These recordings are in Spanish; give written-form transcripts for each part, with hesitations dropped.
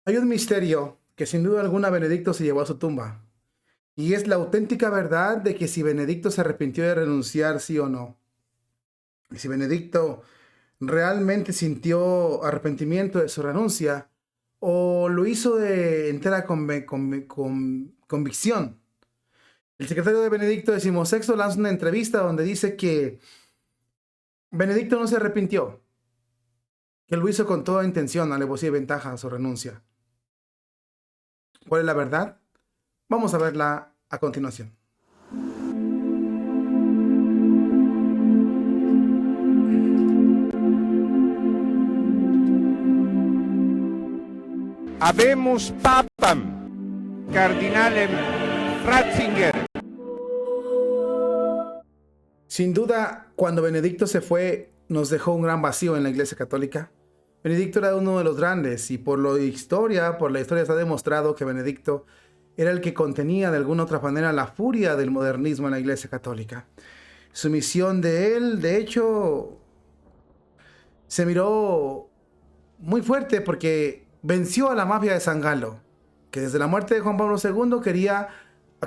Hay un misterio que sin duda alguna Benedicto se llevó a su tumba, y es la auténtica verdad de que si Benedicto se arrepintió de renunciar, sí o no. Y si Benedicto realmente sintió arrepentimiento de su renuncia, o lo hizo de entera convicción. El secretario de Benedicto XVI lanza una entrevista donde dice que Benedicto no se arrepintió, que lo hizo con toda intención, alevosía y ventaja a su renuncia. ¿Cuál es la verdad? Vamos a verla a continuación. Habemus papam, cardinalem Ratzinger. Sin duda, cuando Benedicto se fue, nos dejó un gran vacío en la Iglesia Católica. Benedicto era uno de los grandes y por la historia está demostrado que Benedicto era el que contenía de alguna otra manera la furia del modernismo en la Iglesia Católica. Su misión de él, de hecho, se miró muy fuerte porque venció a la mafia de San Galo, que desde la muerte de Juan Pablo II quería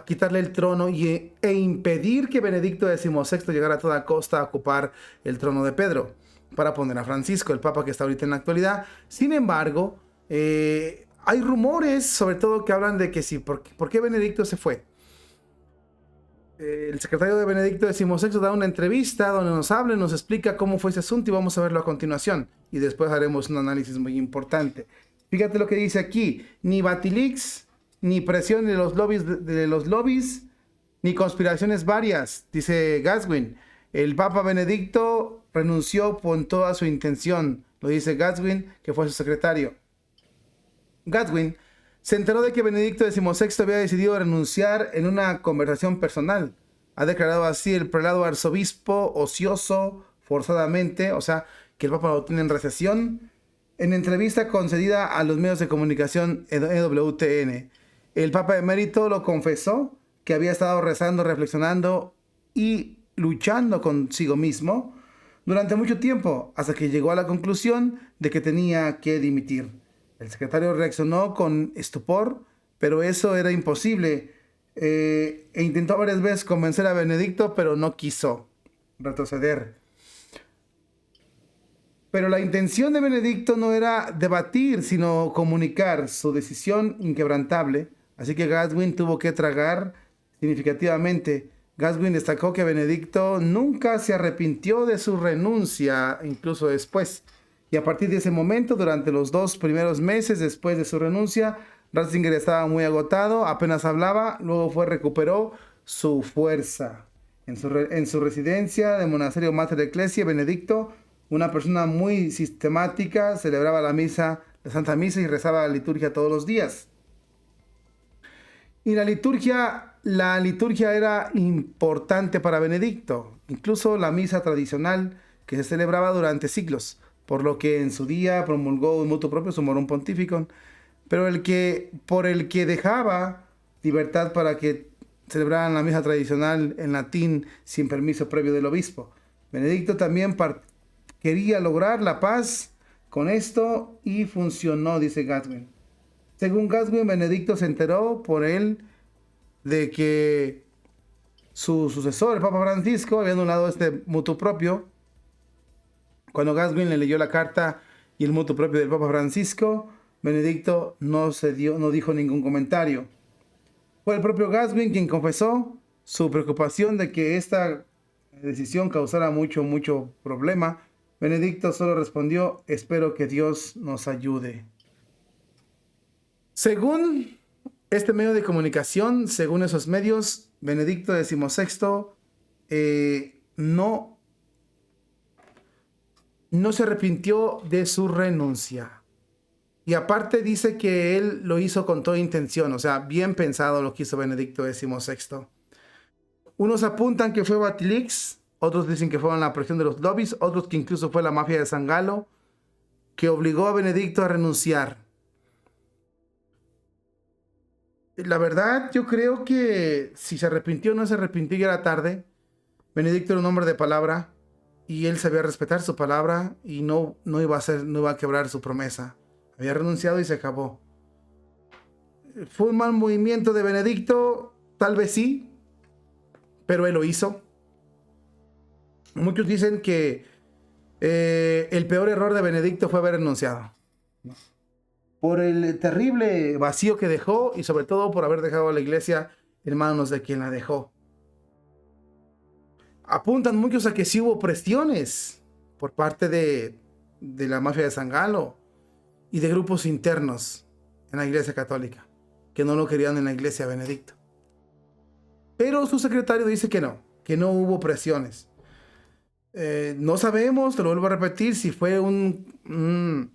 quitarle el trono e impedir que Benedicto XVI llegara a toda costa a ocupar el trono de Pedro para poner a Francisco, el papa que está ahorita en la actualidad. Sin embargo, hay rumores sobre todo que hablan de que sí, ¿por qué Benedicto se fue? El secretario de Benedicto XVI da una entrevista donde nos habla y nos explica cómo fue ese asunto y vamos a verlo a continuación. Y después haremos un análisis muy importante. Fíjate lo que dice aquí. Ni Batilix, ni presión de los lobbies, ni conspiraciones varias, dice Gaswin. El Papa Benedicto renunció con toda su intención, lo dice Gaswin, que fue su secretario. Gadwin se enteró de que Benedicto XVI había decidido renunciar en una conversación personal. Ha declarado así el prelado arzobispo ocioso, forzadamente, o sea, que el Papa lo tiene en recesión, en entrevista concedida a los medios de comunicación EWTN. El Papa emérito lo confesó, que había estado rezando, reflexionando y luchando consigo mismo durante mucho tiempo, hasta que llegó a la conclusión de que tenía que dimitir. El secretario reaccionó con estupor, pero eso era imposible. E intentó varias veces convencer a Benedicto, pero no quiso retroceder. Pero la intención de Benedicto no era debatir, sino comunicar su decisión inquebrantable. Así que Gaswin tuvo que tragar significativamente. Gaswin destacó que Benedicto nunca se arrepintió de su renuncia, incluso después. Y a partir de ese momento, durante los 2 primeros meses después de su renuncia, Ratzinger estaba muy agotado, apenas hablaba, luego recuperó su fuerza. En su residencia de monasterio Mater Ecclesiae, Benedicto, una persona muy sistemática, celebraba la Santa Misa y rezaba la liturgia todos los días. Y la liturgia era importante para Benedicto, incluso la misa tradicional que se celebraba durante siglos, por lo que en su día promulgó un motu propio, su morum pontificum, pero por el que dejaba libertad para que celebraran la misa tradicional en latín sin permiso previo del obispo. Benedicto también quería lograr la paz con esto y funcionó, dice Gaswin. Según Gaswin, Benedicto se enteró por él de que su sucesor, el Papa Francisco, había anulado este motu propio. Cuando Gaswin le leyó la carta y el motu propio del Papa Francisco, Benedicto no dijo ningún comentario. Fue el propio Gaswin quien confesó su preocupación de que esta decisión causara mucho problema. Benedicto solo respondió: espero que Dios nos ayude. Según este medio de comunicación, según esos medios, Benedicto XVI no se arrepintió de su renuncia. Y aparte dice que él lo hizo con toda intención, o sea, bien pensado lo que hizo Benedicto XVI. Unos apuntan que fue Batilix, otros dicen que fue la presión de los lobbies, otros que incluso fue la mafia de San Galo, que obligó a Benedicto a renunciar. La verdad, yo creo que si se arrepintió o no se arrepintió ya era tarde. Benedicto era un hombre de palabra y él sabía respetar su palabra y no iba a quebrar su promesa. Había renunciado y se acabó. ¿Fue un mal movimiento de Benedicto? Tal vez sí, pero él lo hizo. Muchos dicen que el peor error de Benedicto fue haber renunciado. Por el terrible vacío que dejó y sobre todo por haber dejado a la iglesia en manos de quien la dejó. Apuntan muchos a que sí hubo presiones por parte de la mafia de San Galo y de grupos internos en la iglesia católica, que no lo querían en la iglesia Benedicto. Pero su secretario dice que no hubo presiones. No sabemos, te lo vuelvo a repetir, si fue una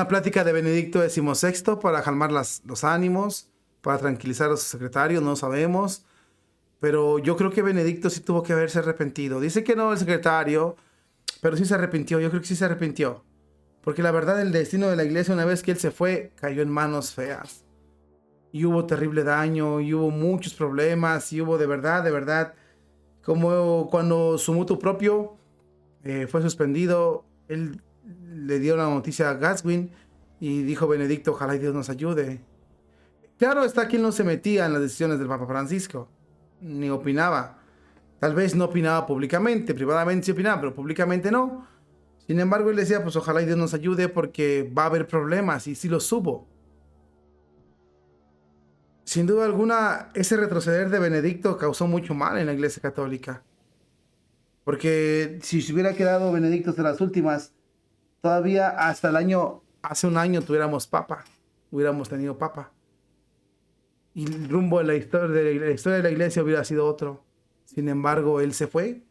plática de Benedicto XVI para calmar los ánimos, para tranquilizar a su secretario, no sabemos. Pero yo creo que Benedicto sí tuvo que haberse arrepentido. Dice que no el secretario, pero sí se arrepintió. Yo creo que sí se arrepintió. Porque la verdad, el destino de la iglesia, una vez que él se fue, cayó en manos feas. Y hubo terrible daño, y hubo muchos problemas, y hubo de verdad, como cuando su mutuo propio fue suspendido, él le dio la noticia a Gaswin y dijo Benedicto, ojalá y Dios nos ayude. Claro está que él no se metía en las decisiones del Papa Francisco, ni opinaba. Tal vez no opinaba públicamente, privadamente sí opinaba, pero públicamente no. Sin embargo, él decía, pues ojalá y Dios nos ayude porque va a haber problemas, y sí los hubo. Sin duda alguna, ese retroceder de Benedicto causó mucho mal en la Iglesia Católica. Porque si se hubiera quedado Benedicto hasta las últimas, todavía hasta hace un año tuviéramos papa, hubiéramos tenido papa. Y el rumbo de la historia de la iglesia hubiera sido otro. Sin embargo, él se fue.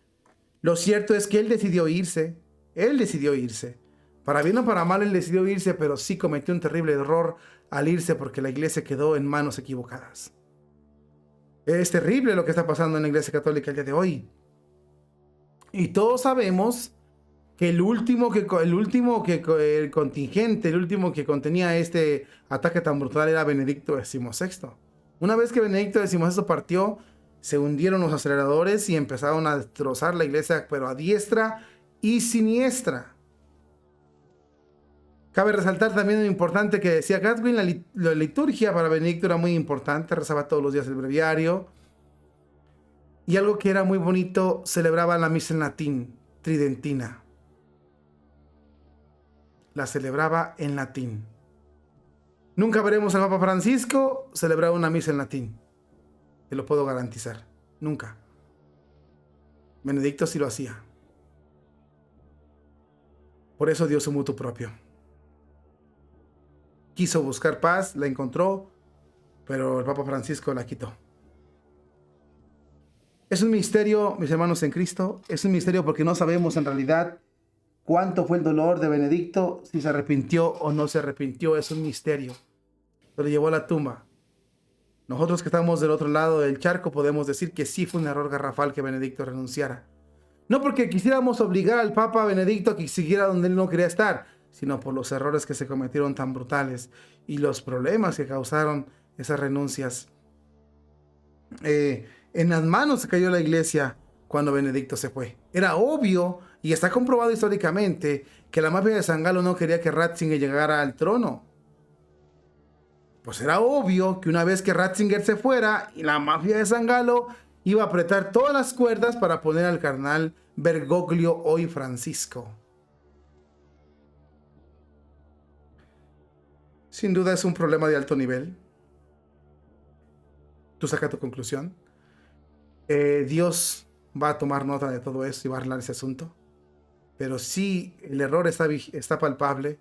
Lo cierto es que él decidió irse. Él decidió irse. Para bien o para mal, él decidió irse, pero sí cometió un terrible error al irse porque la iglesia quedó en manos equivocadas. Es terrible lo que está pasando en la iglesia católica el día de hoy. Y todos sabemos que el último que contenía este ataque tan brutal era Benedicto XVI. Una vez que Benedicto XVI partió, se hundieron los aceleradores y empezaron a destrozar la iglesia, pero a diestra y siniestra. Cabe resaltar también lo importante que decía Gadwin, la liturgia para Benedicto era muy importante, rezaba todos los días el breviario. Y algo que era muy bonito, celebraba la misa en latín, tridentina. La celebraba en latín. Nunca veremos al Papa Francisco celebrar una misa en latín. Te lo puedo garantizar. Nunca. Benedicto sí lo hacía. Por eso dio su mutuo propio. Quiso buscar paz, la encontró, pero el Papa Francisco la quitó. Es un misterio, mis hermanos en Cristo. Es un misterio porque no sabemos en realidad cuánto fue el dolor de Benedicto, si se arrepintió o no se arrepintió. Es un misterio. Lo llevó a la tumba. Nosotros que estamos del otro lado del charco podemos decir que sí fue un error garrafal que Benedicto renunciara. No porque quisiéramos obligar al Papa Benedicto a que siguiera donde él no quería estar, sino por los errores que se cometieron tan brutales y los problemas que causaron esas renuncias. En las manos se cayó la iglesia cuando Benedicto se fue. Era obvio, y está comprobado históricamente, que la mafia de San Galo no quería que Ratzinger llegara al trono. Pues era obvio que una vez que Ratzinger se fuera, y la mafia de San Galo iba a apretar todas las cuerdas para poner al cardenal Bergoglio, hoy Francisco. Sin duda es un problema de alto nivel. Tú saca tu conclusión. Dios va a tomar nota de todo esto y va a arreglar ese asunto. Pero sí, el error está palpable.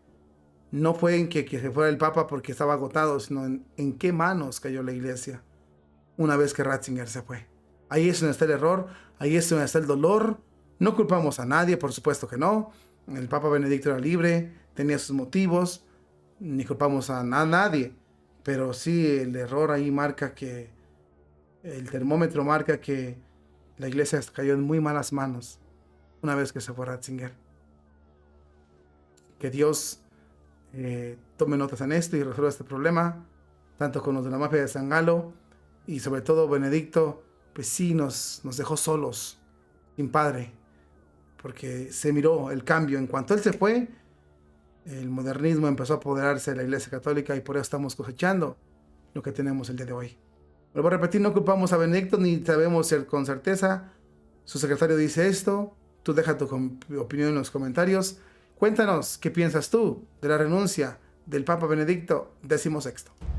No fue en que se fuera el Papa porque estaba agotado, sino en qué manos cayó la iglesia una vez que Ratzinger se fue. Ahí es donde está el error, ahí es donde está el dolor. No culpamos a nadie, por supuesto que no. El Papa Benedicto era libre, tenía sus motivos, ni culpamos a nadie. Pero sí, el error ahí marca que, el termómetro marca que la iglesia cayó en muy malas manos una vez que se fue Ratzinger. Que Dios tome notas en esto y resuelva este problema, tanto con los de la mafia de San Galo y sobre todo Benedicto, pues sí nos dejó solos, sin padre, porque se miró el cambio. En cuanto él se fue, El modernismo empezó a apoderarse de la Iglesia Católica y por eso estamos cosechando lo que tenemos el día de hoy. Vuelvo a repetir, no culpamos a Benedicto ni sabemos con certeza. Su secretario dice esto. Tú deja tu opinión en los comentarios. Cuéntanos qué piensas tú de la renuncia del Papa Benedicto XVI.